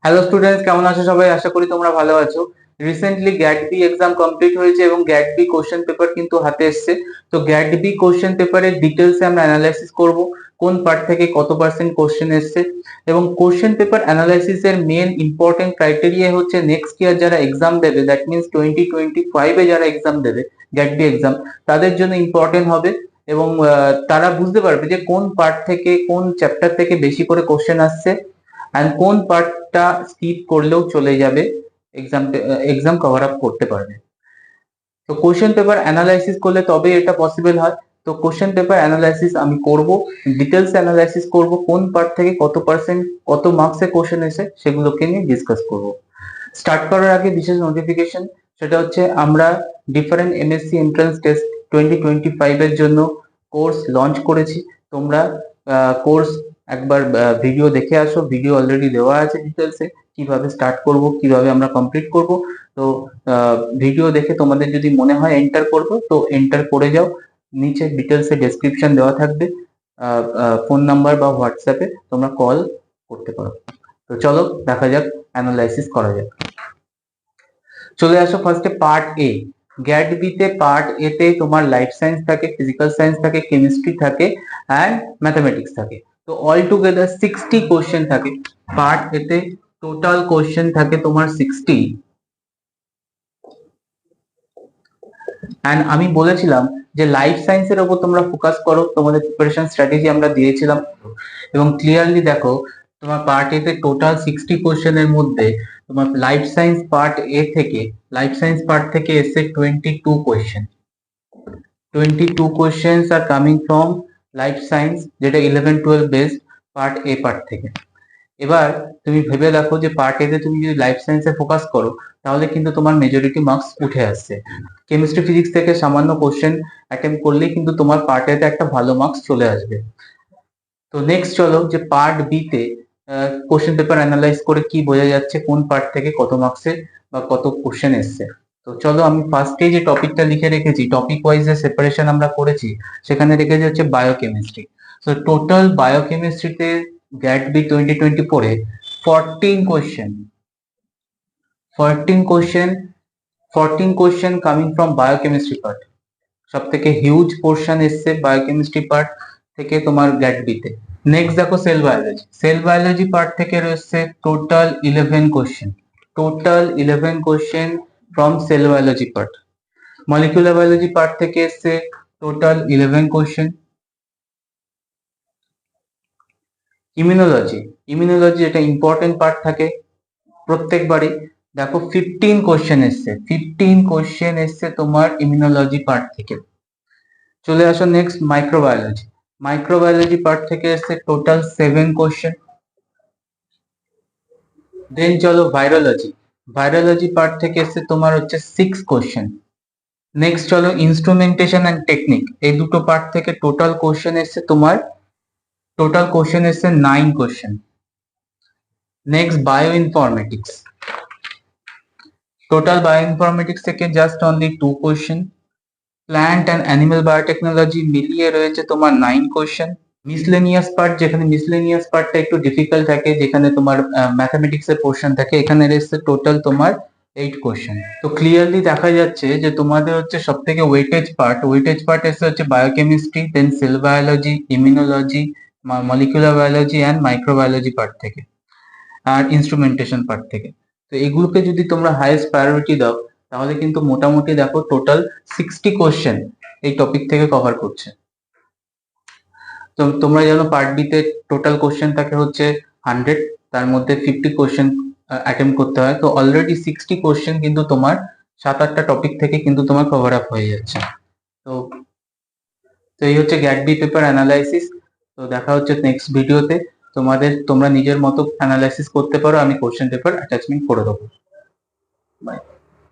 Hello students, কেমন আছো সবাই? আশা করি তোমরা ভালো আছো। রিসেন্টলি গ্যাট বি এক্সাম কমপ্লিট হয়েছে এবং গ্যাট বি কোশ্চেন পেপার কিন্তু হাতে এসছে। তো গ্যাট বি কোশ্চেন পেপারের ডিটেলসে আমরা অ্যানালাইসিস করব, কোন পার্ট থেকে কত পার্সেন্ট কোশ্চেন এসছে। এবং কোশ্চেন পেপার অ্যানালাইসিসের মেন ইম্পর্টেন্ট ক্রাইটেরিয়া হচ্ছে নেক্সট ইয়ার যারা এক্সাম দেবে, দ্যাট মিনস 2025-এ যারা এক্সাম দেবে গ্যাট বি এক্সাম, তাদের জন্য ইম্পর্টেন্ট হবে। এবং তারা বুঝতে পারবে যে কোন পার্ট থেকে, কোন চ্যাপ্টার থেকে বেশি করে কোশ্চেন আসছে, অ্যান্ড কোন পার্টটা স্কিপ করলেও চলে যাবে, এক্সাম কভার আপ করতে পারবে। তো কোশ্চেন পেপার অ্যানালাইসিস করলে তবে এটা পসিবল হয়। তো কোশ্চেন পেপার অ্যানালাইসিস আমি করব, ডিটেলস অ্যানালাইসিস করব, কোন পার্ট থেকে কত পার্সেন্ট কত মার্কসে কোশ্চেন এসে সেগুলোকে নিয়ে ডিসকাস করব। স্টার্ট করার আগে বিশেষ নোটিফিকেশন, সেটা হচ্ছে আমরা ডিফারেন্ট এমএসসি এন্ট্রান্স টেস্ট 2025 এর জন্য কোর্স লঞ্চ করেছি। তোমরা কোর্স একবার ভিডিও দেখে আসো, ভিডিও অলরেডি দেওয়া আছে ডিটেলসে, কিভাবে স্টার্ট করব, কিভাবে আমরা কমপ্লিট করব। তো ভিডিও দেখে তোমাদের যদি মনে হয় এন্টার করবো তো এন্টার করে যাও, নিচে ডিটেলসে ডেসক্রিপশন দেওয়া থাকবে, ফোন নাম্বার বা হোয়াটসঅ্যাপে তোমরা কল করতে পারো। তো চলো দেখা যাক, অ্যানালাইসিস করা যাক। চলে আসো ফার্স্টে পার্ট এ। গ্যাট বি তে পার্ট এ তে তোমার লাইফ সায়েন্স থাকে, ফিজিক্যাল সায়েন্স থাকে, কেমিস্ট্রি থাকে অ্যান্ড ম্যাথামেটিক্স থাকে। তো অল টুগেদার 60 কোশ্চেন থাকে পার্ট এ তে। টোটাল কোশ্চেন থাকে তোমার 60। অ্যান্ড আমি বলেছিলাম যে লাইফ সায়েন্সের ওপর তোমরা ফোকাস করো, তোমাদের প্রিপারেশন স্ট্র্যাটেজি আমরা দিয়েছিলাম। এবং ক্লিয়ারলি দেখো, তোমার পার্ট এ তে টোটাল 60 কোশ্চেনের মধ্যে তোমার লাইফ সায়েন্স পার্ট থেকে এসে 22 question. 22 questions are coming from life science, যেটা 11-12 বেসড পার্ট এ পার্ট থেকে। এবার তুমি ভেবে দেখো যে পার্ট এ তে তুমি যদি লাইফ সায়েন্সে ফোকাস করো তাহলে কিন্তু তোমার মেজরিটি মার্কস উঠে আসছে। কেমিস্ট্রি ফিজিক্স থেকে সামান্য কোশ্চেন অ্যাটেম্প করলেই কিন্তু তোমার পার্ট এ তে একটা ভালো মার্কস চলে আসবে। তো নেক্সট চলো যে পার্ট বি তে কোশ্চেন পেপার অ্যানালাইজ করে কি বোঝা যাচ্ছে, কোন পার্ট থেকে কত মার্কসে বা কত কোশ্চেন এসছে। তো চলো আমি ফার্স্টে যে টপিকটা লিখে রেখেছি, টপিক ওয়াইজ যে সেপারেশন আমরা করেছি, সেখানে রেখেছি হচ্ছে বায়োকেমিস্ট্রি। তো টোটাল বায়োকেমিস্ট্রিতে গ্যাট বি 2024-এ 14 question, 14 question, 14 question coming from biochemistry part. সব থেকে হিউজ পোর্শন এসছে বায়োকেমিস্ট্রি পার্ট থেকে তোমার গ্যাট বি তে। নেক্সট দেখো cell biology. Cell biology part থেকে রয়েছে total 11 question, total 11 question from cell biology part. Molecular biology part থেকে এসছে টোটাল 11 কোশ্চেন। ইমিউনোলজি, ইমিউনোলজি এটা ইম্পর্টেন্ট পার্ট থাকে প্রত্যেকবারই। দেখো 15 কোশ্চেন এসছে, 15 কোশ্চেন এসছে তোমার ইমিউনোলজি পার্ট থেকে। চলে আসো নেক্সট মাইক্রোবায়োলজি। মাইক্রোবায়োলজি পার্ট থেকে এসছে টোটাল 7 কোশ্চেন। দেন চলো ভাইরোলজি। ভাইরোলজি পার্ট থেকে এসছে তোমার হচ্ছে 6 কোশ্চেন। নেক্সট চলো ইনস্ট্রুমেন্টেশন এন্ড টেকনিক। এই দুটো পার্ট থেকে টোটাল কোশ্চেন এসছে তোমার, টোটাল কোশ্চেন এসছে 9 question. Next bioinformatics. Total bioinformatics থেকে just only 2 question. Plant and animal biotechnology মিলিয়ে রয়েছে তোমার 9 কোশ্চেন। মিসলেনিয়াস পার্ট, যেখানে মিসলেনিয়াস পার্টটা একটু ডিফিকাল্ট থাকে, যেখানে তোমার ম্যাথামেটিক্স এর পোর্শন থাকে, এখানে এসছে টোটাল তোমার 8 কোশ্চেন। তো ক্লিয়ারলি দেখা যাচ্ছে যে তোমাদের হচ্ছে সব থেকে ওয়েটেজ পার্ট এসে হচ্ছে biochemistry, then cell biology, immunology, molecular biology and microbiology part থেকে, আর ইনস্ট্রুমেন্টেশন পার্ট থেকে। তো এগুলোকে যদি তোমরা হাইয়েস্ট প্রায়োরিটি দাও তাহলে কিন্তু মোটামুটি দেখো টোটাল 60 কোশ্চেন এই টপিক থেকে কভার করছে। তো তোমরা জানো পার্ট বি তে টোটাল কোশ্চেন থাকে হচ্ছে 100, তার মধ্যে 50 কোশ্চেন অ্যাটেম্প করতে হয়। তো অলরেডি 60 কোশ্চেন কিন্তু তোমার 7-8টা টপিক থেকে কিন্তু তোমার কভার আপ হয়ে যাচ্ছে। তো তো এই হচ্ছে গ্যাট বি পেপার অ্যানালাইসিস। তো দেখা হচ্ছে নেক্সট ভিডিওতে। তোমরা নিজের মতো অ্যানালাইসিস করতে পারো, আমি কোশ্চেন পেপার অ্যাটাচমেন্ট করে দেবো। বাই।